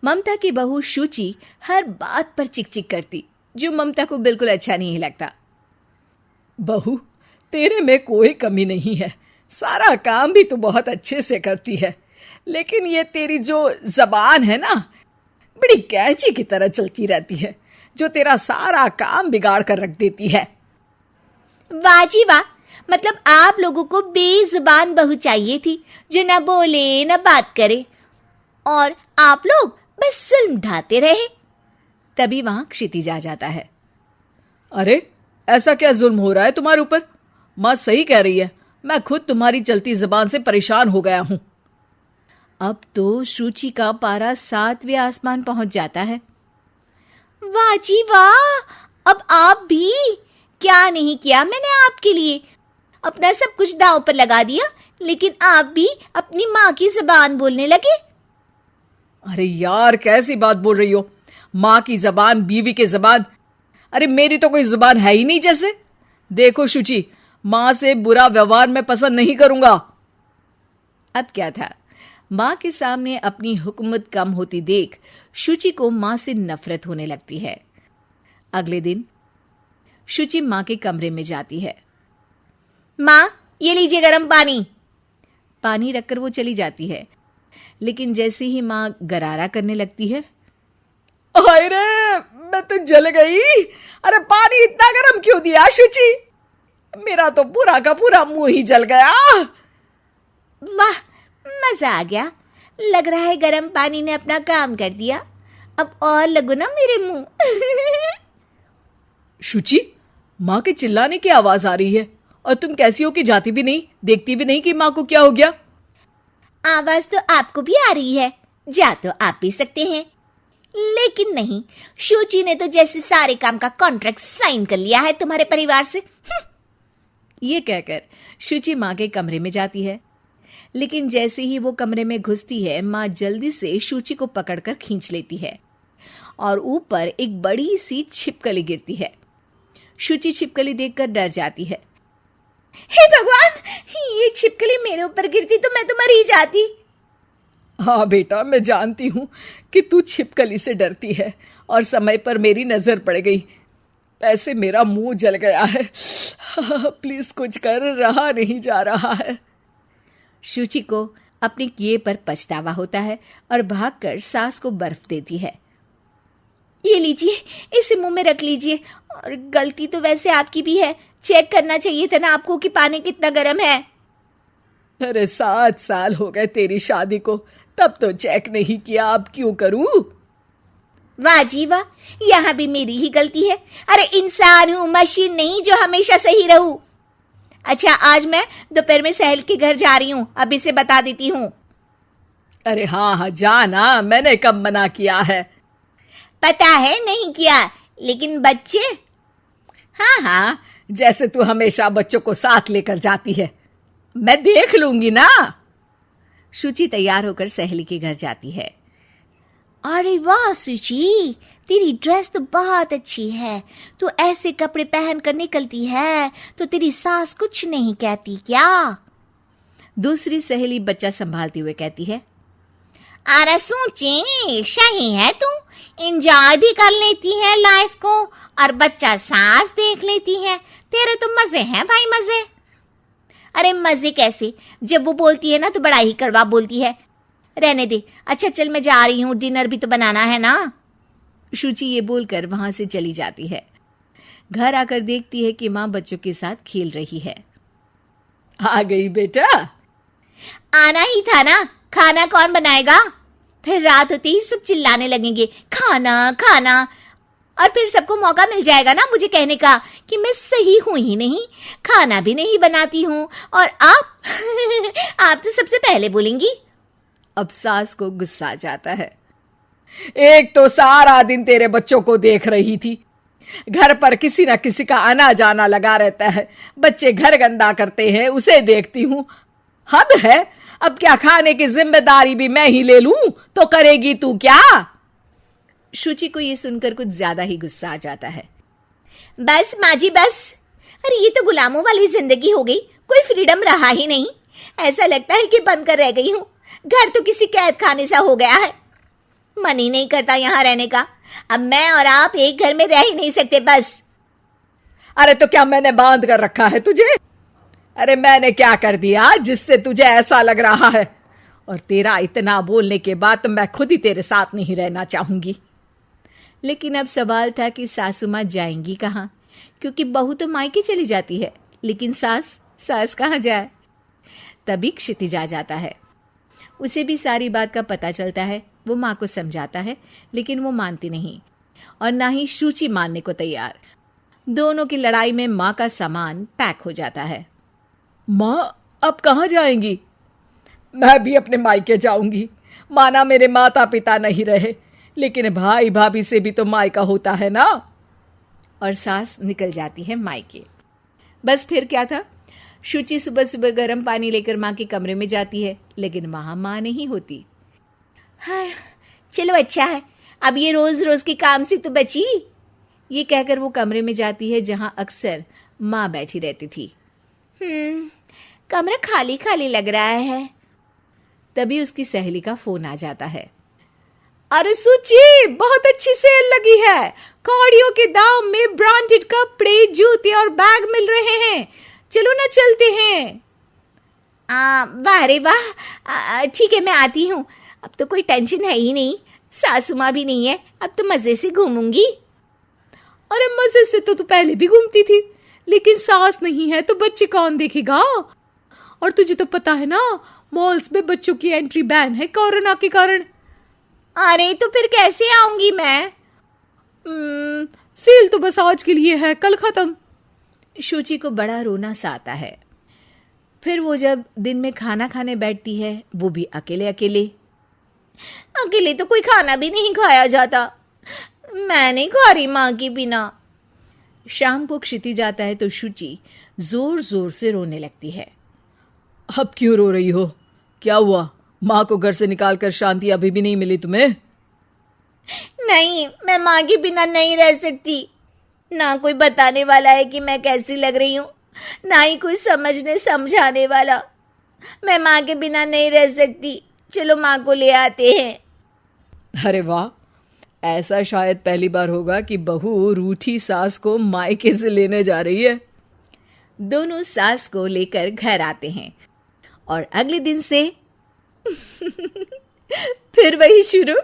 ममता की बहू शुचि हर बात पर चिक-चिक करती, जो ममता को बिल्कुल अच्छा नहीं लगता। बहू, तेरे में कोई कमी नहीं है, सारा काम भी तू बहुत अच्छे से करती है, लेकिन ये तेरी जो जबान है ना, बड़ी कैंची की तरह चलती रहती है, जो तेरा सारा काम बिगाड़ कर रख देती है। वाह जी वाह, मतलब आप लोगों को बेजुबान बहू चाहिए थी, जो न बोले न बात करे, और आप लोग बस जुल्म ढाते रहे। तभी वहां क्षितिज आ जाता है। अरे, ऐसा क्या जुल्म हो रहा है तुम्हारे ऊपर? माँ सही कह रही है, मैं खुद तुम्हारी चलती जुबान से परेशान हो गया हूं। अब तो शुचि का पारा 7वें आसमान पहुंच जाता है। वाह जी वाह, अब आप भी! क्या नहीं किया मैंने आपके लिए, अपना सब कुछ दांव पर लगा दिया, लेकिन आप भी अपनी माँ की जुबान बोलने लगे। अरे यार, कैसी बात बोल रही हो? माँ की जबान, बीवी की जबान? अरे मेरी तो कोई जुबान है ही नहीं जैसे। देखो शुचि, माँ से बुरा व्यवहार मैं पसंद नहीं करूंगा। अब क्या था, माँ के सामने अपनी हुकूमत कम होती देख शुचि को माँ से नफरत होने लगती है। अगले दिन शुचि माँ के कमरे में जाती है। माँ, ये लीजिए गर्म पानी। पानी रखकर वो चली जाती है, लेकिन जैसे ही माँ गरारा करने लगती है, हाय रे, मैं तो जल गई। अरे पानी इतना गर्म क्यों दिया शुचि? मेरा तो पूरा का पूरा मुंह ही जल गया। वाह, मजा आ गया। लग रहा है गर्म पानी ने अपना काम कर दिया। अब और लगो ना मेरे मुंह। शुचि, माँ के चिल्लाने की आवाज आ रही है, और तुम कैसी हो कि जाती भी नहीं, देखती भी नहीं कि माँ को क्या हो गया। आवाज तो आपको भी आ रही है, जा तो आप भी सकते हैं, लेकिन नहीं, शुचि ने तो जैसे सारे काम का कॉन्ट्रैक्ट साइन कर लिया है तुम्हारे परिवार से। ये कहकर शुचि माँ के कमरे में जाती है, लेकिन जैसे ही वो कमरे में घुसती है, माँ जल्दी से शुचि को पकड़कर खींच लेती है और ऊपर एक बड़ी सी छिपकली गिरती है। शुचि छिपकली देखकर डर जाती है। हे भगवान, ये छिपकली मेरे ऊपर गिरती तो मैं तो मर ही जाती। हाँ बेटा, मैं जानती हूँ कि तू छिपकली से डरती है, और समय पर मेरी नजर पड़ गई, ऐसे मेरा मुंह जल गया है। प्लीज कुछ कर, रहा नहीं जा रहा है। शुचि को अपने किए पर पछतावा होता है और भागकर सास को बर्फ देती है। ये लीजिए, इसे मुंह में रख लीजिए, और गलती तो वैसे आपकी भी है, चेक करना चाहिए था ना आपको कि पानी कितना गर्म है। अरे 7 साल हो गए तेरी शादी को, तब तो चेक नहीं किया, अब क्यों करूं? वाह जी वाह, यहाँ भी मेरी ही गलती है। अरे इंसान हूँ, मशीन नहीं जो हमेशा सही रहूं। अच्छा, आज मैं दोपहर में सहेल के घर जा रही हूँ, अब इसे बता देती हूँ। अरे हाँ हाँ, जाना, मैंने कब मना किया है? पता है नहीं किया, लेकिन बच्चे? हाँ हाँ, जैसे तू हमेशा बच्चों को साथ लेकर जाती है, मैं देख लूंगी ना। शुचि तैयार होकर सहेली के घर जाती है। अरे वाह शुचि, तेरी ड्रेस तो बहुत अच्छी है, तू ऐसे कपड़े पहन कर निकलती है तो तेरी सास कुछ नहीं कहती क्या? दूसरी सहेली बच्चा संभालते हुए कहती है। अरे सूची, सही है, तू एंजॉय भी कर लेती है लाइफ को, और बच्चा सास देख लेती है, तेरे तो मजे हैं भाई, मजे। अरे मजे कैसे, जब वो बोलती है ना तो बड़ा ही कड़वा बोलती है। रहने दे, अच्छा चल मैं जा रही हूँ, डिनर भी तो बनाना है ना। शुचि ये बोलकर वहां से चली जाती है। घर आकर देखती है कि माँ बच्चों के साथ खेल रही है। आ गई बेटा? आना ही था ना, खाना कौन बनाएगा? फिर रात होते ही सब चिल्लाने लगेंगे, खाना खाना, और फिर सबको मौका मिल जाएगा ना मुझे कहने का कि मैं सही हूं ही नहीं, खाना भी नहीं बनाती हूँ, और आप आप तो सबसे पहले बोलेंगी। अब सास को गुस्सा आ जाता है। एक तो सारा दिन तेरे बच्चों को देख रही थी, घर पर किसी ना किसी का आना जाना लगा रहता है, बच्चे घर गंदा करते हैं, उसे देखती हूँ, हद है। अब क्या खाने की जिम्मेदारी भी मैं ही ले लूं तो करेगी तू क्या? शुचि को ये सुनकर कुछ ज्यादा ही गुस्सा आ जाता है। बस माँ जी बस, अरे ये तो गुलामों वाली जिंदगी हो गई, कोई फ्रीडम रहा ही नहीं। ऐसा लगता है कि बंद कर रह गई हूँ, घर तो किसी कैद खाने सा हो गया है। मन ही नहीं करता यहाँ रहने का। अब मैं और आप एक घर में रह ही नहीं सकते बस। अरे तो क्या मैंने बांध कर रखा है तुझे? अरे मैंने क्या कर दिया जिससे तुझे ऐसा लग रहा है? और तेरा इतना बोलने के बाद तो मैं खुद ही तेरे साथ नहीं रहना चाहूंगी। लेकिन अब सवाल था कि सासू माँ जाएंगी कहाँ, क्योंकि बहू तो मायके चली जाती है, लेकिन सास कहाँ जाए। तभी क्षितिज आ जाता है। उसे भी सारी बात का पता चलता है। वो माँ को समझाता है, लेकिन वो मानती नहीं और ना ही शुचि मानने को तैयार। दोनों की लड़ाई में माँ का सामान पैक हो जाता है। माँ अब कहाँ जाएंगी? मैं भी अपने मायके जाऊंगी। माना मेरे माता पिता नहीं रहे, लेकिन भाई भाभी से भी तो मायका होता है ना। और सास निकल जाती है मायके। बस फिर क्या था, शुचि सुबह सुबह गर्म पानी लेकर माँ के कमरे में जाती है, लेकिन वहां माँ नहीं होती। हाँ, चलो अच्छा है, अब ये रोज रोज के काम से तो बची। ये कहकर वो कमरे में जाती है जहां अक्सर माँ बैठी रहती थी। कमरा खाली खाली लग रहा है। तभी उसकी सहेली का फोन आ जाता है। अरे सुची, बहुत अच्छी सेल लगी है। कौड़ियों के दाम में ब्रांडेड कपड़े, जूते और बैग मिल रहे हैं। चलो ना चलते हैं। वाह रे वाह, ठीक है मैं आती हूँ। अब तो कोई टेंशन है ही नहीं, सासू माँ भी नहीं है, अब तो मजे से घूमूंगी। अरे मजे से तो तू पहले भी घूमती थी, लेकिन सास नहीं है तो बच्चे कौन देखेगा? और तुझे तो पता है ना, मॉल्स में बच्चों की एंट्री बैन है कोरोना के कारण। अरे तो फिर कैसे आऊंगी मैं? सेल तो बस आज के लिए है, कल खत्म। शुचि को बड़ा रोना सा आता है। फिर वो जब दिन में खाना खाने बैठती है, वो भी अकेले अकेले तो कोई खाना भी नहीं खाया जाता। मैं नहीं खा रही माँ के बिना। शाम को क्षिति जाता है तो शुचि जोर जोर से रोने लगती है। अब क्यों रो रही हो? क्या हुआ? माँ को घर से निकालकर शांति अभी भी नहीं मिली तुम्हें? नहीं, मैं माँ के बिना नहीं रह सकती। ना कोई बताने वाला है कि मैं कैसी लग रही हूँ, ना ही कोई समझने समझाने वाला। मैं माँ के बिना नहीं रह सकती। चलो माँ को ले आते हैं। अरे वाह, ऐसा शायद पहली बार होगा कि बहू रूठी सास को मायके से लेने जा रही है। दोनों सास को लेकर घर आते हैं और अगले दिन से फिर वही शुरू।